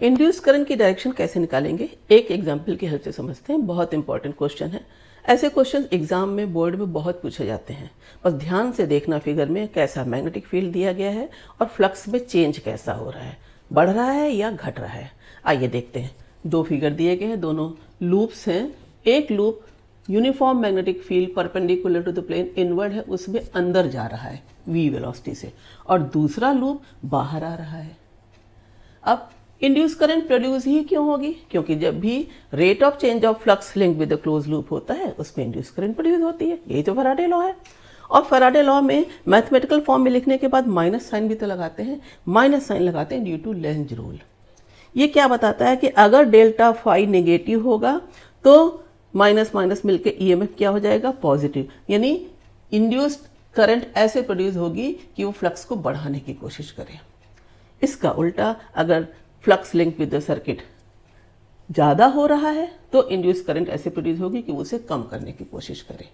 Induce current की direction कैसे निकालेंगे, एक एग्जाम्पल की हेल्प से समझते हैं। बहुत इंपॉर्टेंट क्वेश्चन है। ऐसे क्वेश्चन एग्जाम में बोर्ड में बहुत पूछे जाते हैं। बस ध्यान से देखना फिगर में कैसा मैग्नेटिक फील्ड दिया गया है और फ्लक्स में चेंज कैसा हो रहा है, बढ़ रहा है या घट रहा है। आइए देखते हैं। दो फिगर दिए गए हैं, दोनों लूप्स हैं। एक loop uniform magnetic field perpendicular to the plane inward है, उसमें अंदर जा रहा है v वेलोसिटी से, और दूसरा लूप बाहर आ रहा है। अब इंड्यूस करंट प्रोड्यूस ही क्यों होगी? क्योंकि जब भी rate of change of flux link with the close loop होता है उसमें इंड्यूस करंट प्रोड्यूस होती है। यही तो फैराडे लॉ है। और फैराडे लॉ में मैथमेटिकल फॉर्म में लिखने के बाद माइनस साइन भी तो लगाते हैं। माइनस साइन लगाते हैं ड्यू टू लेंज रूल। ये क्या बताता है कि अगर डेल्टा फाई नेगेटिव होगा तो माइनस माइनस मिलकर ईएमएफ क्या हो जाएगा? पॉजिटिव। यानी इंड्यूस्ड करंट ऐसे प्रोड्यूस होगी कि वो फ्लक्स को बढ़ाने की कोशिश करे। इसका उल्टा, अगर flux link with the circuit ज़्यादा हो रहा है तो इंड्यूस करंट ऐसे प्रोड्यूस होगी कि उसे कम करने की कोशिश करे।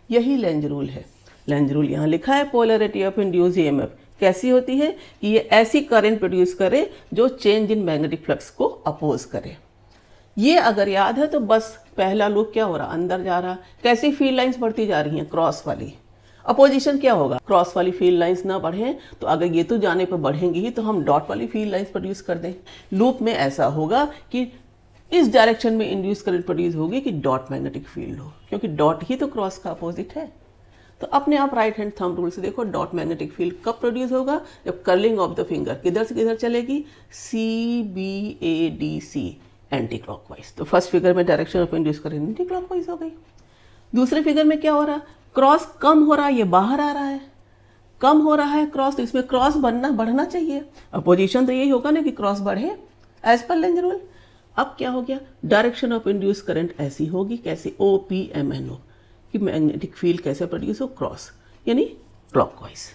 यही लेंज रूल है। लेंज रूल यहाँ लिखा है, पोलैरिटी ऑफ इंड्यूस ईएमएफ कैसी होती है कि ये ऐसी करंट प्रोड्यूस करे जो चेंज इन मैग्नेटिक फ्लक्स को अपोज करे। ये अगर याद है तो बस पहला लूप क्या हो रहा, अंदर जा रहा। कैसी फील्ड लाइंस बढ़ती जा रही हैं? क्रॉस वाली। अपोजिशन क्या होगा? क्रॉस वाली फील्ड लाइंस ना बढ़ें, तो अगर ये तो जाने पर बढ़ेंगी ही तो हम डॉट वाली फील्ड लाइंस प्रोड्यूस कर दें। लूप में ऐसा होगा कि इस डायरेक्शन में इंड्यूस करंट प्रोड्यूस होगी कि डॉट मैग्नेटिक फील्ड हो, क्योंकि डॉट ही तो क्रॉस का अपोजिट है। तो अपने आप राइट हैंड थंब रूल से देखो, डॉट मैग्नेटिक फील्ड कब प्रोड्यूस होगा? जब कर्लिंग ऑफ द फिंगर किधर से किधर चलेगी? CBADC anti clockwise. तो फर्स्ट फिगर में direction of induce current anti clockwise हो गई। दूसरे फिगर में क्या हो रहा? क्रॉस कम हो रहा है, ये बाहर आ रहा है। कम हो रहा है क्रॉस, तो इसमें क्रॉस बढ़ना चाहिए। अपोजिशन तो यही होगा ना कि क्रॉस बढ़े एज पर लेंज रूल। अब क्या हो गया? डायरेक्शन ऑफ इंड्यूस करंट ऐसी होगी, कैसे? OPMNO, कि मैग्नेटिक फील्ड कैसे प्रोड्यूस हो? क्रॉस, यानी क्लॉकवाइज।